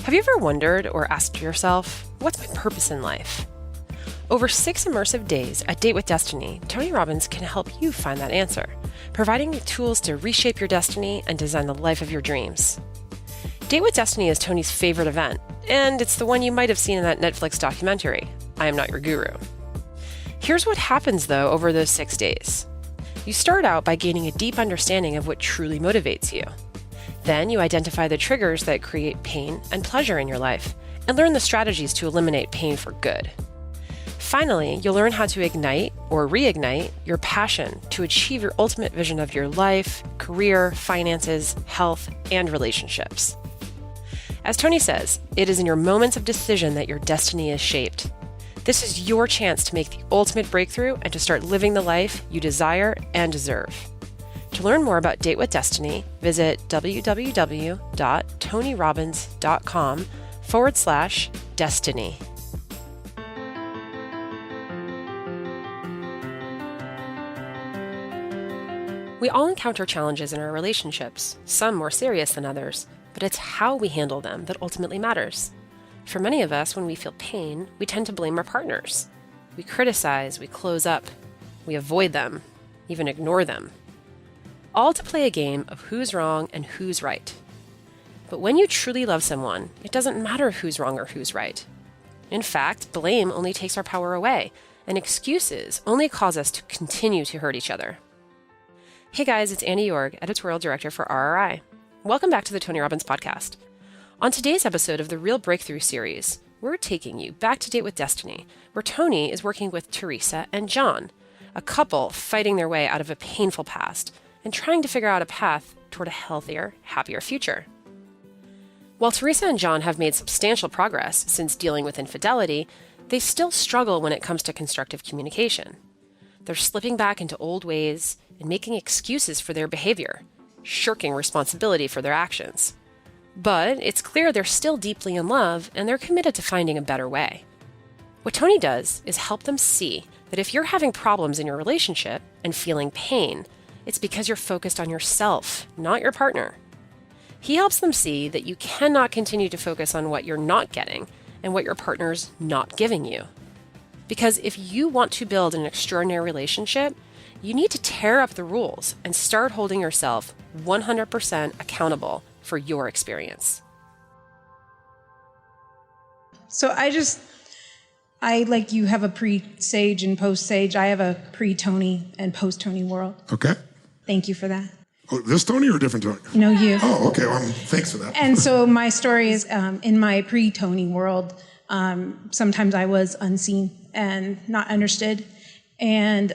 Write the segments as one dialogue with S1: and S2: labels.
S1: Have you ever wondered or asked yourself, what's my purpose in life? Over 6 immersive days at Date with Destiny, Tony Robbins can help you find that answer, providing you tools to reshape your destiny and design the life of your dreams. Date with Destiny is Tony's favorite event, and it's the one you might have seen in that Netflix documentary, I Am Not Your Guru. Here's what happens, though, over those 6 days. You start out by gaining a deep understanding of what truly motivates you. Then you identify the triggers that create pain and pleasure in your life, and learn the strategies to eliminate pain for good. Finally, you'll learn how to ignite or reignite your passion to achieve your ultimate vision of your life, career, finances, health, and relationships. As Tony says, it is in your moments of decision that your destiny is shaped. This is your chance to make the ultimate breakthrough and to start living the life you desire and deserve. To learn more about Date with Destiny, visit www.tonyrobbins.com/destiny. We all encounter challenges in our relationships, some more serious than others, but it's how we handle them that ultimately matters. For many of us, when we feel pain, we tend to blame our partners. We criticize, we close up, we avoid them, even ignore them. All to play a game of who's wrong and who's right. But when you truly love someone, it doesn't matter who's wrong or who's right. In fact, blame only takes our power away, and excuses only cause us to continue to hurt each other. Hey guys, it's Annie Yorg, Editorial Director for RRI. Welcome back to the Tony Robbins Podcast. On today's episode of the Real Breakthrough series, we're taking you back to Date with Destiny, where Tony is working with Teresa and John, a couple fighting their way out of a painful past and trying to figure out a path toward a healthier, happier future. While Teresa and John have made substantial progress since dealing with infidelity, they still struggle when it comes to constructive communication. They're slipping back into old ways and making excuses for their behavior, shirking responsibility for their actions. But it's clear they're still deeply in love and they're committed to finding a better way. What Tony does is help them see that if you're having problems in your relationship and feeling pain, it's because you're focused on yourself, not your partner. He helps them see that you cannot continue to focus on what you're not getting and what your partner's not giving you. Because if you want to build an extraordinary relationship, you need to tear up the rules and start holding yourself 100% accountable for your experience.
S2: So I like you have a pre-Sage and post-Sage. I have a pre-Tony and post-Tony world.
S3: Okay.
S2: Thank you for that.
S3: Oh, this Tony or a different Tony?
S2: No, you.
S3: Oh, okay. Well, thanks for that.
S2: And so my story is in my pre-Tony world, sometimes I was unseen and not understood. And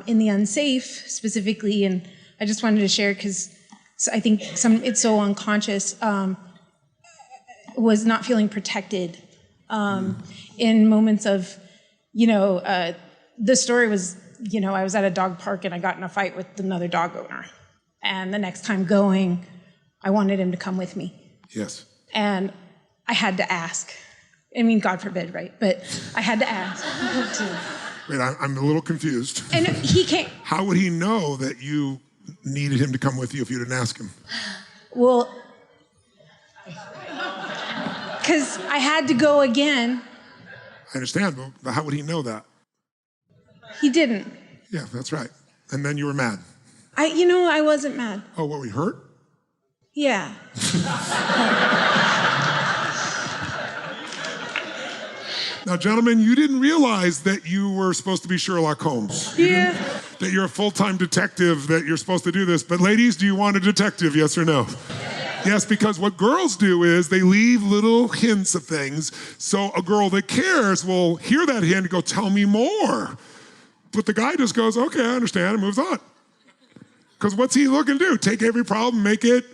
S2: in the unsafe specifically, and I just wanted to share because I think it's so unconscious, was not feeling protected in moments of, the story was, I was at a dog park and I got in a fight with another dog owner. And the next time going, I wanted him to come with me.
S3: Yes.
S2: And I had to ask. I mean, God forbid, right? But I had to ask.
S3: Wait, I'm a little confused.
S2: And he can't.
S3: How would he know that you needed him to come with you if you didn't ask him?
S2: Well, because I had to go again.
S3: I understand, but how would he know that?
S2: He didn't.
S3: Yeah, that's right. And then you were mad.
S2: I wasn't mad.
S3: Oh, what, we hurt?
S2: Yeah.
S3: Now, gentlemen, you didn't realize that you were supposed to be Sherlock Holmes.
S2: Yeah.
S3: That you're a full-time detective, that you're supposed to do this. But ladies, do you want a detective, yes or no? Yes, because what girls do is they leave little hints of things, so a girl that cares will hear that hint and go, tell me more. But the guy just goes, okay, I understand, and moves on. Because what's he looking to do? Take every problem, make it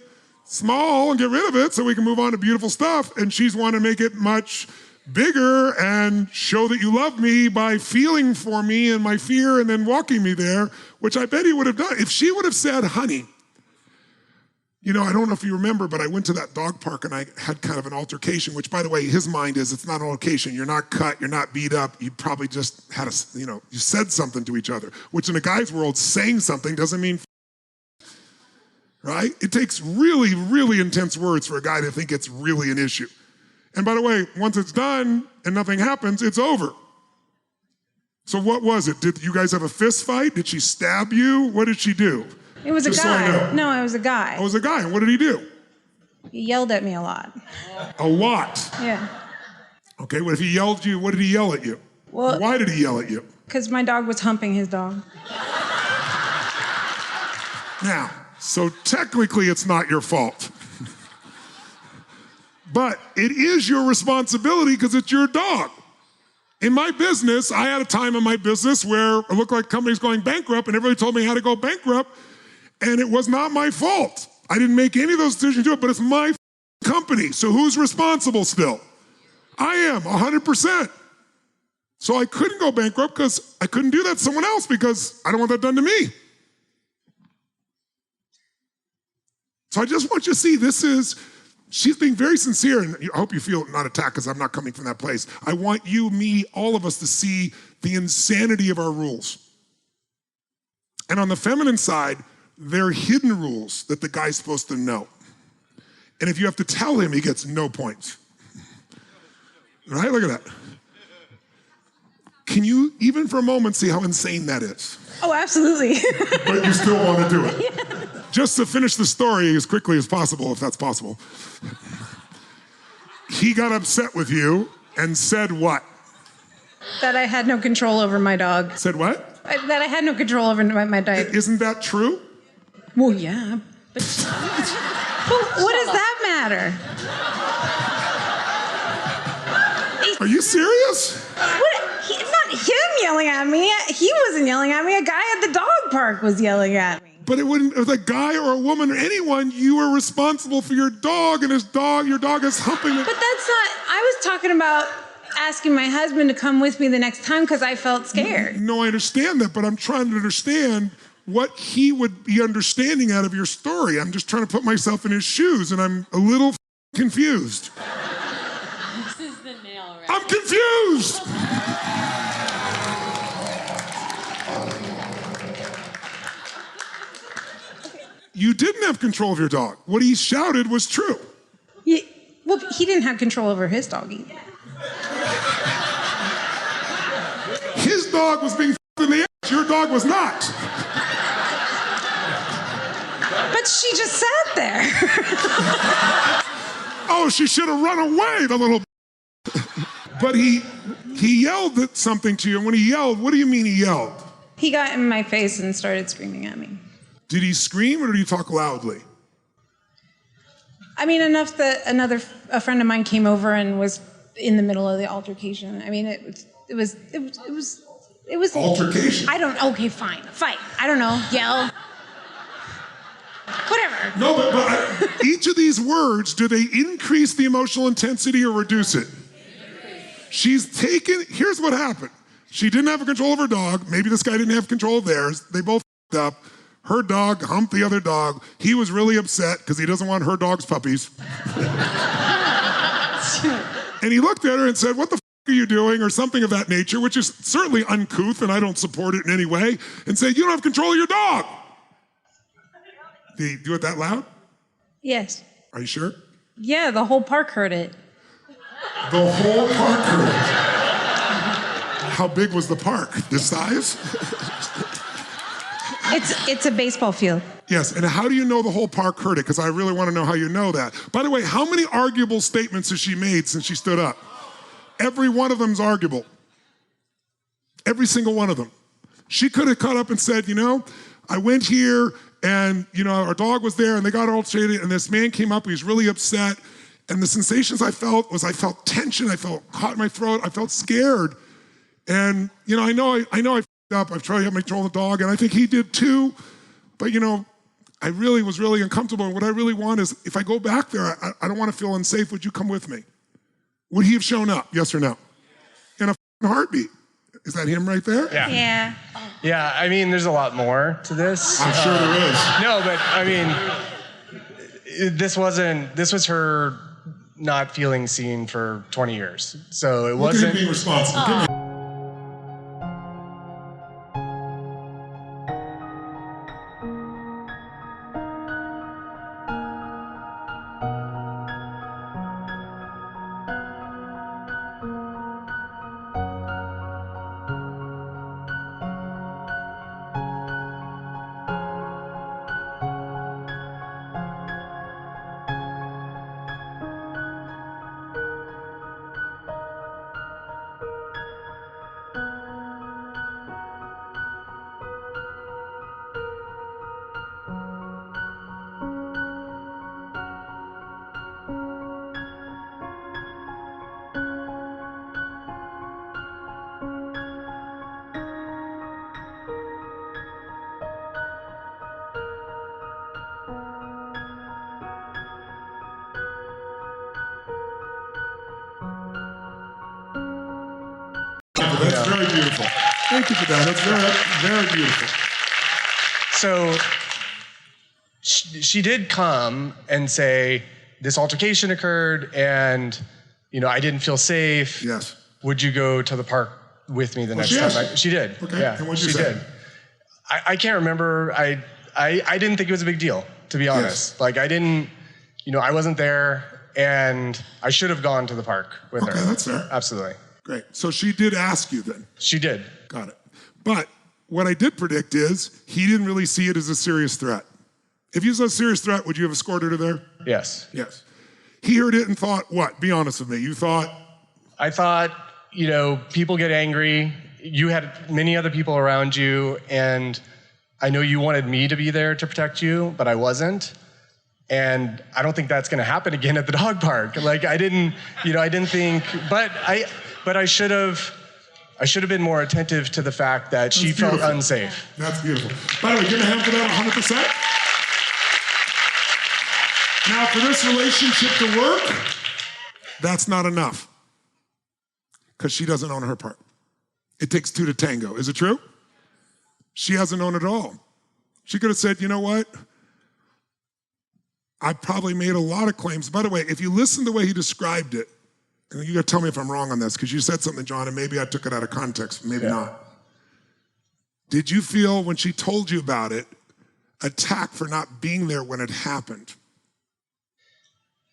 S3: small, and get rid of it so we can move on to beautiful stuff. And she's want to make it much bigger and show that you love me by feeling for me and my fear and then walking me there, which I bet he would have done. If she would have said, honey, I don't know if you remember, but I went to that dog park and I had kind of an altercation, which, by the way, his mind is it's not an altercation. You're not cut. You're not beat up. You probably just had you said something to each other, which in a guy's world, saying something doesn't mean right? It takes really, really intense words for a guy to think it's really an issue. And by the way, once it's done and nothing happens, it's over. So what was it? Did you guys have a fist fight? Did she stab you? What did she do?
S2: It was
S3: Just
S2: a
S3: so I
S2: guy.
S3: know.
S2: No, it was a guy.
S3: Oh, it was a guy. And what did he do?
S2: He yelled at me a lot.
S3: A lot.
S2: Yeah.
S3: Okay, what if he yelled at you? What did he yell at you?
S2: Well,
S3: why did he yell at you?
S2: Because my dog was humping his dog.
S3: Now, so technically it's not your fault. But it is your responsibility because it's your dog. In my business, I had a time in my business where it looked like the company's going bankrupt and everybody told me how to go bankrupt, and it was not my fault. I didn't make any of those decisions to do it, but it's my company. So who's responsible still? I am, 100%. So I couldn't go bankrupt because I couldn't do that to someone else because I don't want that done to me. So I just want you to see she's being very sincere, and I hope you feel not attacked because I'm not coming from that place. I want you, me, all of us to see the insanity of our rules. And on the feminine side, there are hidden rules that the guy's supposed to know. And if you have to tell him, he gets no points. Right? Look at that. Can you, even for a moment, see how insane that is?
S2: Oh, absolutely.
S3: But you still want to do it. Yeah. Just to finish the story as quickly as possible, if that's possible. He got upset with you and said what?
S2: That I had no control over my dog.
S3: Said what?
S2: That I had no control over my dog.
S3: Isn't that true?
S2: Well, yeah. But what does that matter?
S3: Are you serious?
S2: Not him yelling at me. He wasn't yelling at me. A guy at the dog park was yelling at me.
S3: But it was a guy or a woman or anyone, you were responsible for your dog, and your dog is humping it.
S2: But that's not, I was talking about asking my husband to come with me the next time because I felt scared.
S3: No, I understand that, but I'm trying to understand what he would be understanding out of your story. I'm just trying to put myself in his shoes, and I'm a little confused.
S4: This is the nail, right?
S3: I'm confused! You didn't have control of your dog. What he shouted was true.
S2: Well, he didn't have control over his dog either.
S3: His dog was being in the ass. Your dog was not.
S2: But she just sat there.
S3: Oh, she should have run away, the little. But he yelled at something to you. And when he yelled, what do you mean he yelled?
S2: He got in my face and started screaming at me.
S3: Did he scream or did he talk loudly?
S2: I mean, enough that a friend of mine came over and was in the middle of the altercation. I mean, it was
S3: Altercation?
S2: Okay, fine. Fight. I don't know. Yell. Whatever.
S3: No, but each of these words, do they increase the emotional intensity or reduce it? Here's what happened. She didn't have control of her dog. Maybe this guy didn't have control of theirs. They both f***ed up. Her dog humped the other dog. He was really upset because he doesn't want her dog's puppies. And he looked at her and said, "What the f*** are you doing?" or something of that nature, which is certainly uncouth, and I don't support it in any way, and said, "You don't have control of your dog." Did he do it that loud?
S2: Yes.
S3: Are you sure?
S2: Yeah, the whole park heard it.
S3: The whole park heard it. How big was the park? This size?
S2: It's a baseball field.
S3: Yes, and how do you know the whole park heard it? Because I really want to know how you know that. By the way, how many arguable statements has she made since she stood up? Every one of them's arguable. Every single one of them. She could have cut up and said, I went here and, our dog was there and they got altercated and this man came up, he was really upset. And the sensations I felt felt tension, I felt caught in my throat, I felt scared. And, I know I f***ed up, I've tried to have my control of the dog and I think he did too. But, I really was really uncomfortable. And what I really want is, if I go back there, I don't want to feel unsafe. Would you come with me? Would he have shown up? Yes or no? In a heartbeat. Is that him right there?
S2: Yeah.
S5: Yeah, I mean, there's a lot more to this.
S3: I'm sure there is.
S5: No, but I mean, this was her not feeling seen for 20 years. So it wasn't.
S3: Look at him being responsible. Give me- beautiful. That's very beautiful. Thank you for that. That's very, very beautiful.
S5: So she did come and say, this altercation occurred and, I didn't feel safe.
S3: Yes.
S5: Would you go to the park with me the next time? She did.
S3: Okay.
S5: Yeah,
S3: and what'd you say?
S5: did. I can't remember. I didn't think it was a big deal, to be honest.
S3: Yes.
S5: Like I didn't, I wasn't there and I should have gone to the park with her.
S3: Okay, that's fair.
S5: Absolutely.
S3: Great. So she did ask you then?
S5: She did.
S3: Got it. But what I did predict is he didn't really see it as a serious threat. If you saw a serious threat, would you have escorted her there?
S5: Yes.
S3: Yes. He heard it and thought, what? Be honest with me. You thought?
S5: I thought, people get angry. You had many other people around you, and I know you wanted me to be there to protect you, but I wasn't. And I don't think that's going to happen again at the dog park. Like I didn't think, but I should have been more attentive to the fact that she felt unsafe.
S3: That's beautiful. By the way, give me a hand for that 100%. Now, for this relationship to work, that's not enough. Because she doesn't own her part. It takes two to tango. Is it true? She hasn't owned it all. She could have said, you know what? I probably made a lot of claims. By the way, if you listen to the way he described it, and you got to tell me if I'm wrong on this, because you said something, John, and maybe I took it out of context, maybe not. Did you feel, when she told you about it, attacked for not being there when it happened?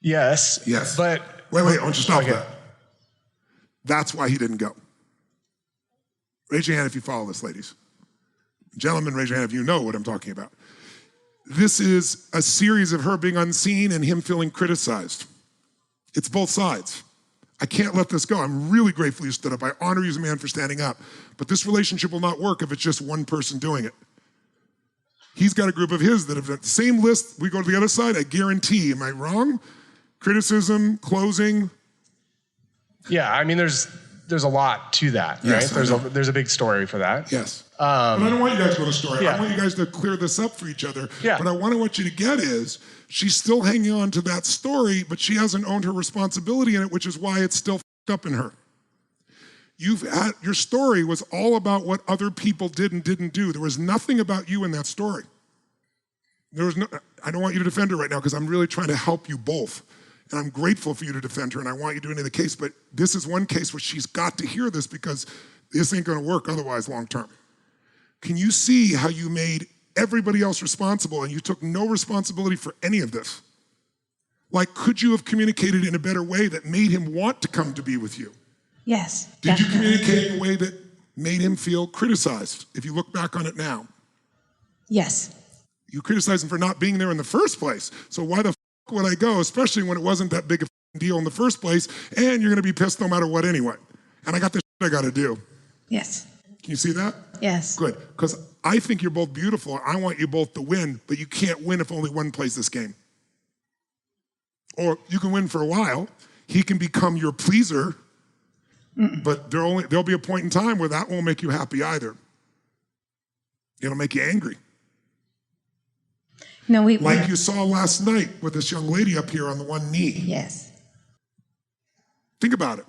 S5: Yes.
S3: Yes.
S5: But
S3: wait, I want you to stop that. That's why he didn't go. Raise your hand if you follow this, ladies. Gentlemen, raise your hand if you know what I'm talking about. This is a series of her being unseen and him feeling criticized. It's both sides. I can't let this go. I'm really grateful you stood up. I honor you as a man for standing up. But this relationship will not work if it's just one person doing it. He's got a group of his that have done the same list. We go to the other side, I guarantee. Am I wrong? Criticism, closing.
S5: Yeah, I mean, there's a lot to that,
S3: yes,
S5: right? There's a big story for that.
S3: Yes. But I don't want you guys to go to the story.
S5: Yeah.
S3: I want you guys to clear this up for each other.
S5: Yeah.
S3: But I want you to get is, she's still hanging on to that story, but she hasn't owned her responsibility in it, which is why it's still f***ed up in her. Your story was all about what other people did and didn't do. There was nothing about you in that story. I don't want you to defend her right now because I'm really trying to help you both. And I'm grateful for you to defend her, and I want you to do any of the case, but this is one case where she's got to hear this because this ain't gonna work otherwise long term. Can you see how you made everybody else responsible and you took no responsibility for any of this? Like, could you have communicated in a better way that made him want to come to be with you?
S2: Yes.
S3: Did
S2: definitely.
S3: you communicate in a way that made him feel criticized, if you look back on it now?
S2: Yes.
S3: You criticized him for not being there in the first place. So why the f*** would I go, especially when it wasn't that big a deal in the first place, and you're gonna be pissed no matter what anyway. And I got this shit I gotta do.
S2: Yes.
S3: Can you see that?
S2: Yes.
S3: Good, because I think you're both beautiful. I want you both to win, but you can't win if only one plays this game. Or you can win for a while. He can become your pleaser, but there'll be a point in time where that won't make you happy either. It'll make you angry.
S2: No,
S3: like you saw last night with this young lady up here on the one knee.
S2: Yes.
S3: Think about it.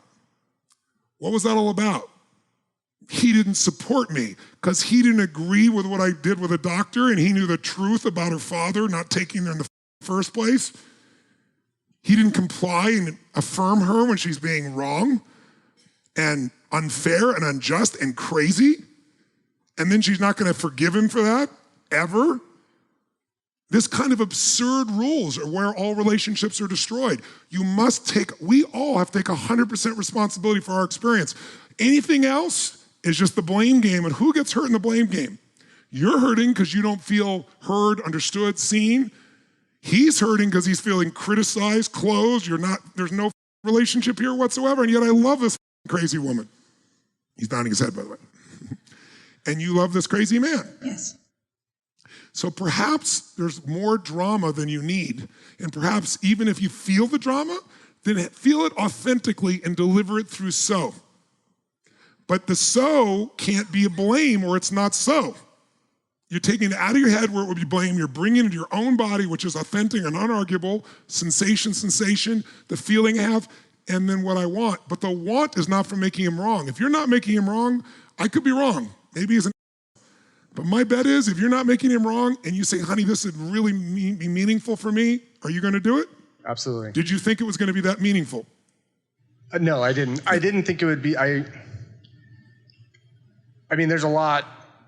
S3: What was that all about? He didn't support me because he didn't agree with what I did with a doctor, and he knew the truth about her father not taking her in the first place. He didn't comply and affirm her when she's being wrong and unfair and unjust and crazy. And then she's not going to forgive him for that, ever. This kind of absurd rules are where all relationships are destroyed. We all have to take 100% responsibility for our experience. Anything else is just the blame game, and who gets hurt in the blame game? You're hurting because you don't feel heard, understood, seen. He's hurting because he's feeling criticized, closed. There's no relationship here whatsoever, and yet I love this crazy woman. He's nodding his head, by the way. And you love this crazy man.
S2: Yes.
S3: So perhaps there's more drama than you need. And perhaps even if you feel the drama, then feel it authentically and deliver it through so. But the so can't be a blame or it's not so. You're taking it out of your head where it would be blame. You're bringing it into your own body, which is authentic and unarguable, sensation, the feeling I have, and then what I want. But the want is not from making him wrong. If you're not making him wrong, I could be wrong. Maybe he's an but my bet is if you're not making him wrong and you say, honey, this would really be meaningful for me, are you going to do it?
S5: Absolutely.
S3: Did you think it was going to be that meaningful?
S5: No, I didn't. I didn't think it would be. I mean, there's a lot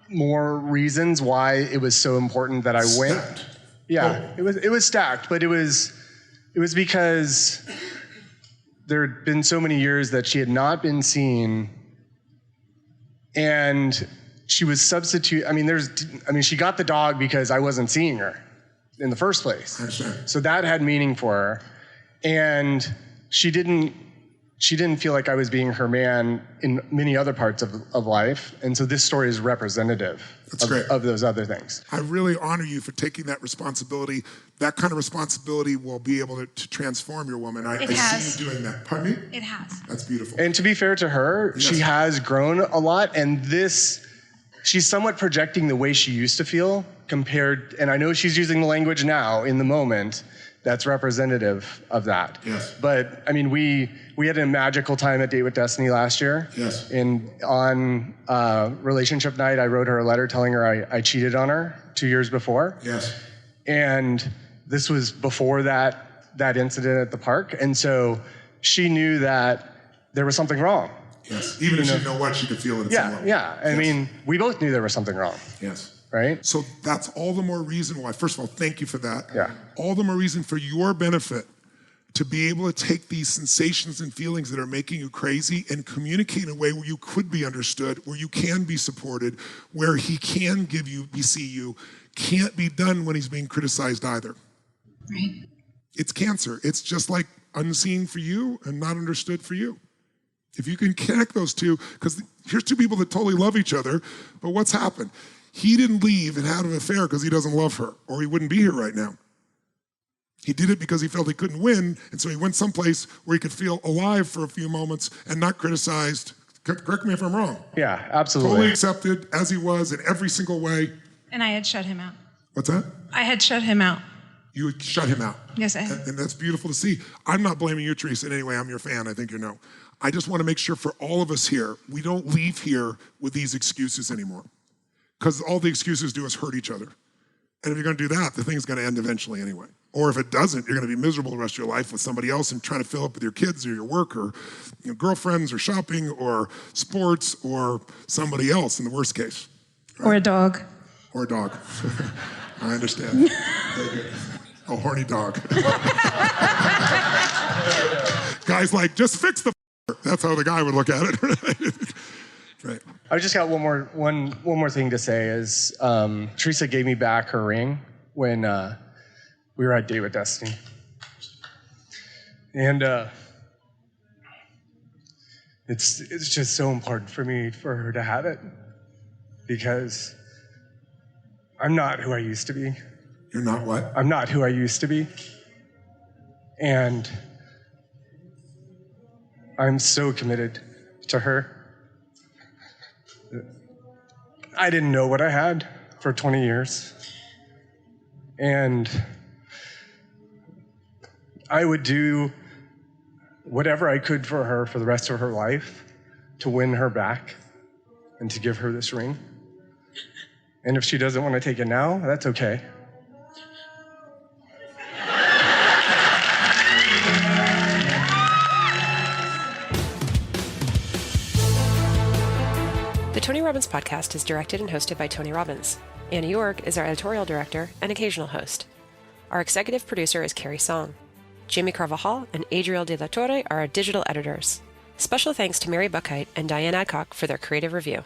S5: more reasons why it was so important that I went.
S3: Stacked.
S5: Yeah,
S3: Oh.
S5: it was stacked, but it was because there had been so many years that she had not been seen, and she was she got the dog because I wasn't seeing her in the first place.
S3: I understand.
S5: So that had meaning for her, and she didn't feel like I was being her man in many other parts of life. And so this story is representative of those other things.
S3: I really honor you for taking that responsibility. That kind of responsibility will be able to transform your woman. I see you doing that. Pardon me?
S2: It has.
S3: That's beautiful.
S5: And to be fair to her,
S3: Yes.
S5: she has grown a lot. And she's somewhat projecting the way she used to feel and I know she's using the language now in the moment that's representative of that.
S3: Yes.
S5: But I mean, we had a magical time at Date with Destiny last year.
S3: Yes.
S5: And on relationship night, I wrote her a letter telling her I cheated on her 2 years before.
S3: Yes.
S5: And this was before that incident at the park. And so she knew that there was something wrong.
S3: Yes. Even if she didn't know what, she could feel it at some level.
S5: Yeah. I mean, we both knew there was something wrong.
S3: Yes.
S5: Right?
S3: So that's all the more reason why, first of all, thank you for that.
S5: Yeah.
S3: All the more reason for your benefit to be able to take these sensations and feelings that are making you crazy and communicate in a way where you could be understood, where you can be supported, where he can see you, can't be done when he's being criticized either.
S2: Right.
S3: It's cancer. It's just like unseen for you and not understood for you. If you can connect those two, because here's two people that totally love each other, but what's happened? He didn't leave and had an affair because he doesn't love her, or he wouldn't be here right now. He did it because he felt he couldn't win, and so he went someplace where he could feel alive for a few moments and not criticized. Correct me if I'm wrong.
S5: Yeah, absolutely.
S3: Totally accepted as he was in every single way.
S2: And I had shut him out.
S3: What's that?
S2: I had shut him out.
S3: You would shut him out.
S2: Yes, I had.
S3: And that's beautiful to see. I'm not blaming you, Teresa, in any way. I'm your fan. I think you know. I just want to make sure for all of us here, we don't leave here with these excuses anymore. Because all the excuses do is hurt each other. And if you're going to do that, the thing's going to end eventually anyway. Or if it doesn't, you're going to be miserable the rest of your life with somebody else and trying to fill up with your kids or your work or girlfriends or shopping or sports or somebody else in the worst case. Right?
S2: Or a dog.
S3: Or a dog. I understand. Very good. A horny dog. Guy's like, just fix the That's how the guy would look at it. Right.
S5: I just got one more thing to say is Teresa gave me back her ring when we were at Date with Destiny. And it's just so important for me for her to have it because I'm not who I used to be.
S3: You're not what?
S5: I'm not who I used to be. And I'm so committed to her. I didn't know what I had for 20 years. And I would do whatever I could for her for the rest of her life to win her back and to give her this ring. And if she doesn't want to take it now, that's okay.
S1: The Tony Robbins podcast is directed and hosted by Tony Robbins. Anna York is our editorial director and occasional host. Our executive producer is Carrie Song. Jamie Carvajal and Adriel De La Torre are our digital editors. Special thanks to Mary Buckheit and Diane Adcock for their creative review.